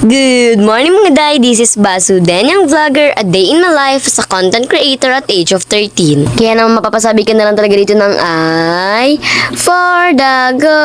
Good morning mga day, this is Basu, yung vlogger, a day in my life as a content creator at age of 13. Kaya naman mapapasabi ka na lang talaga dito ng ay, for the go!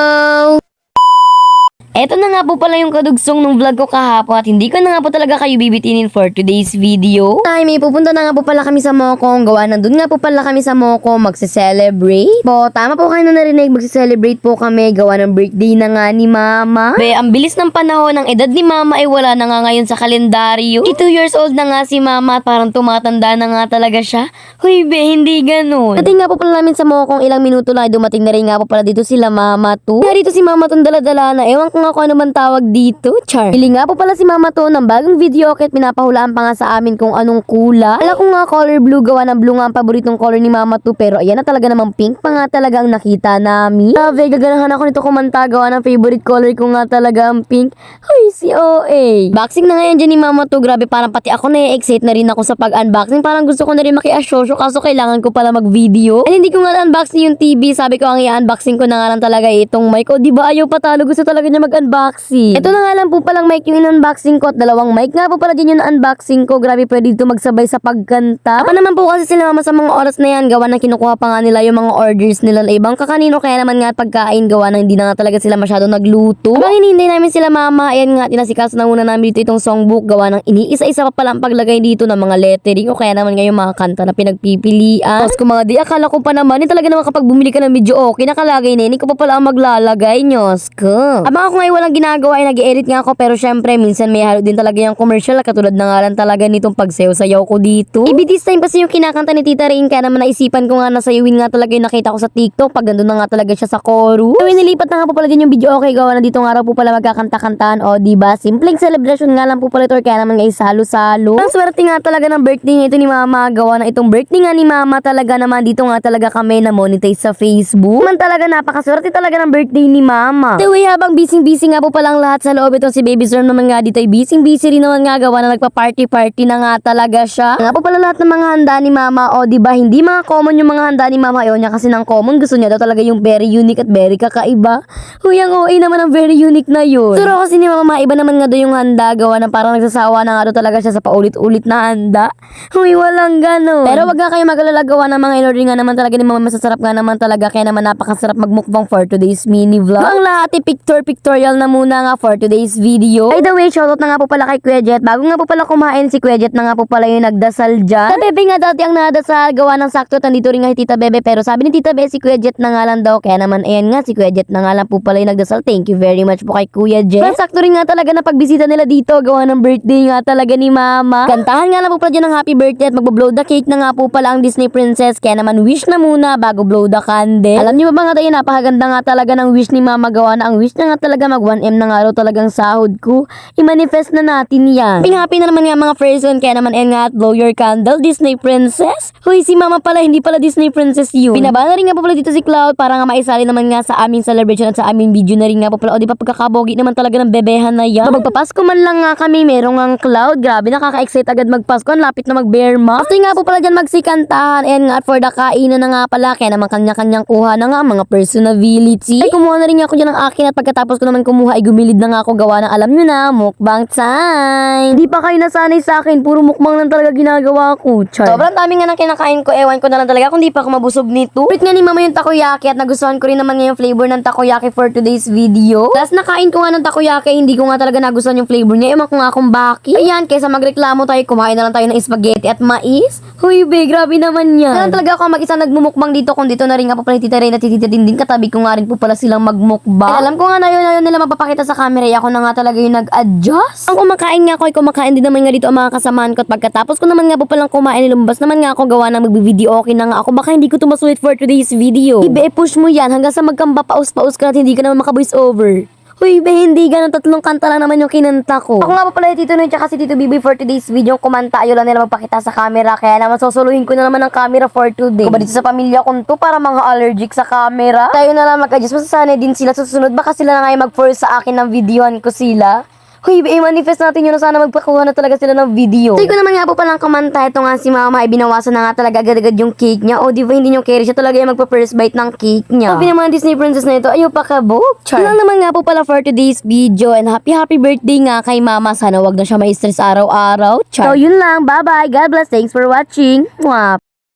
Eto na nga po pala yung kadugsong ng vlog ko kahapon at hindi ko na nga po talaga kayo bibitinin for today's video. Ay, may pupunta na nga po pala kami sa Mokong. Gawa na dun nga po pala kami sa Mokong magse-celebrate. Po, tama po kayo na narinig, magse-celebrate po kami. Gawa ng birthday na nga ni Mama. Be, ang bilis ng panahon, ang edad ni Mama ay wala na nga ngayon sa kalendaryo. 2 years old na nga si Mama at parang tumatanda na nga talaga siya. Huy be, hindi ganun. Dating nga po pala namin sa Mokong, ilang minuto lang dumating na rin nga po pala dito sila Mama to. Kaya dito si Mama tong dala-dala na, ewan ko nga kung ano man tawag dito, char. Pili nga po pala si Mama to ng bagong video kit, pinapahulaan pa nga sa amin kung anong kulay. Alam ko nga color blue, gawa ng blue nga ang paboritong color ni Mama to, pero ayan na talaga namang pink pa nga talaga ang nakita namin. Grabe, gaganahan ako nito kumanta, gawa ng favorite color ko nga talaga ang pink. Hoy, si OA. Boxing na ngayon dyan ni Mama to, grabe, parang pati ako na-excite na rin ako sa pag-unboxing. Parang gusto ko na rin maki-asyosyo kaso kailangan ko pala mag-video. And hindi ko nga na-unboxing yung TV, sabi ko ang i-unboxing ko na nga lang talaga itong mic. O diba ayaw patalo, gusto talaga niya mag-unboxing. Ito na nga lang po palang mic yung in-unboxing ko at dalawang mic nga po pala din yung unboxing ko. Grabe, pwede dito magsabay sa pagkanta. Apa naman po kasi sila Mama sa mga oras na yan, gawa na kinukuha pa nga nila yung mga orders nila na ibang kakanino, kaya naman nga pagkain gawa na hindi na nga talaga sila masyado nagluto. Habang hinihintay namin sila Mama, ayan nga tinasikaso na muna namin dito itong songbook, gawa ng iniisa-isa pa pala ang paglagay dito ng mga lettering o kaya naman nga yung mga kanta na pinagpipilian. Tapos kung mga di akala ko pa naman, talaga naman kapag bumili ka ng video okay nakalagay na, hindi ko pa pala ang maglalagay, nyos ko. Abang ako ngayon walang ginagawa ay nag-edit nga ako, pero syempre minsan may halo din talaga yung commercial, katulad na nga lang talaga nitong pagsayaw-sayaw ko dito. This time kasi yung kinakanta ni Tita Rain, kaya naman naisipan ko nga na sayawin nga talaga yung nakita ko sa TikTok pag nandun na nga talaga siya sa chorus. So nilipat na nga po pala din yung video okay, gawa na dito nga raw po pala magkakanta-kantaan, o diba simpleng celebration nga lang po pala ito, kaya naman nga isalo-salo. Ang swerte nga talaga ng birthday nito ni Mama, gawa na itong birthday nga ni Mama talaga naman dito nga talaga kami na monetize sa Facebook. Man talaga napakaswerte talaga ng birthday ni Mama. The way habang busy-busy nga po palang lahat sa loob, itong si Baby Storm naman nga dito ay busy rin naman nga, gawa na nagpa-party na nga talaga siya. Nga po pala lahat ng mga handa ni Mama, o diba hindi mga common yung mga handa ni Mama, ayaw niya kasi ng common, gusto niya daw talaga yung very unique at very kakaiba. Huyang OA naman ang very unique na yun. Pero kasi ni Mama iba naman nga daw yung handa, gawa na parang nagsasawa na nga daw talaga siya sa paulit-ulit na handa. Huy, walang ganon. Pero wag nga kayo mag-alala, gawa ng mga in-order nga naman talaga ni Mama, masasarap nga naman talaga, kaya naman napakasarap magmukbang for today's mini vlog. Ang lahat pictorial na muna nga for today's video. By the way, shoutout na nga po pala kay Kuya Jet. Bago nga po pala kumain si Kuya Jet na nga po pala yung nagdasal dyan. Sa Bebe nga dati ang nadasal, gawa ng sakto, nandito rin nga si Tita Bebe, pero sabi ni Tita Bebe si Kuya Jet na nga lang daw, kaya naman ayan nga si Kuya Jet na nga lang po pala yung nagdasal. Thank you very much po kay Kuya Jet. Pero sakto rin nga talaga na pagbisita nila dito, gawa ng birthday nga talaga ni Mama. Kantahan nga lang po pala dyan ng happy birthday at magbo-blow the cake na nga po pala ang Disney Princess, kaya naman wish na muna bago blow the candle. Alam niyo ba mga tayo, napakaganda nga talaga ng wish ni Mama, gawa na ang wish na nga talaga mag 1M na nga raw talagang sahod ko. I-manifest na natin yan. Happy na naman nga mga person, kaya naman ayan nga at blow your candle, Disney Princess. Huy, si Mama pala, hindi pala Disney Princess yun. Binaba na rin nga po pala dito si Cloud para nga maisali naman nga sa aming celebration at sa aming video na rin nga po pala. O di ba pagkakabogi naman talaga ng bebehan na yan. So magpapasko man lang nga kami, merong ang Cloud. Grabe, nakaka-excite agad magpasko. Ang lapit na mag-bear ma. After nga po pala dyan magsikantahan, ayan nga at for the kainan na nga pala, kaya naman kanya-kanyang kuha na nga ang mga personality. Ay kumuha na rin nga ako dyan ng akin at pagkatapos ko naman kumuha ay gumilid na nga ako, gawa ng alam nyo na, mukbang time. Hindi pa kayo nasanay sa akin, puro mukbang lang talaga ginagawa ko. Char. Sobrang dami nga ng kinakain ko, ewan ko na lang talaga kung di pa ako mabusog nito. Wait nga ni Mama yung takoyaki at nagustuhan ko rin naman nga yung flavor ng takoyaki for today's video. Tapos nakain ko nga ng takoyaki, hindi ko nga talaga nagustuhan yung flavor niya. Ewan ko nga kung bakit. Ayan, kaysa magreklamo tayo, kumain na lang tayo ng spaghetti at mais. Huy be, grabe naman yan. Kaya talaga ako mag-isa nagmumukbang dito, kung dito na rin nga po pala Tita Ray at Tita din katabi ko nga rin po pala silang magmukbang. Kaya alam ko nga na yun nila mapapakita sa camera, ako na nga talaga yung nag-adjust. Ang kumakain nga ako ay kumakain din naman nga dito ang mga kasamahan ko, at pagkatapos ko naman nga po palang kumain, lumabas naman nga ako, gawa na magbi-video okay na nga ako, baka hindi ko tumasulit for today's video. Ibe, push mo yan hanggang sa magkamba paus-paus ka at hindi ka naman maka-voice over. Huy be, hindi ganun, 3 kanta lang naman yung kinanta ko. Ako nga po pala Tito Noy tsaka si Tito Bibi for today's video, kumanta, ayaw lang nila magpakita sa camera, kaya naman susuluhin ko na naman ang camera for today. Kung ba dito sa pamilya kong to, para mga allergic sa camera, tayo na lang mag-adjust, masasanay din sila susunod, baka sila na nga mag-force sa akin ng videohan ko sila. Hoy, i-manifest natin yun na sana magpakuha na talaga sila ng video. Say ko naman nga po palang kumanta. Ito nga si mama ay binawasan na nga talaga agad-agad yung cake niya. O di ba hindi yung carry siya talaga yung magpa-first bite ng cake niya. Sabi naman Disney princess na ito, ayaw pa kabog. Char. Lang naman nga po pala for today's video. And happy birthday nga kay mama. Sana wag na siya ma-stress araw-araw. Char. So yun lang. Bye-bye. God bless. Thanks for watching. Mwah.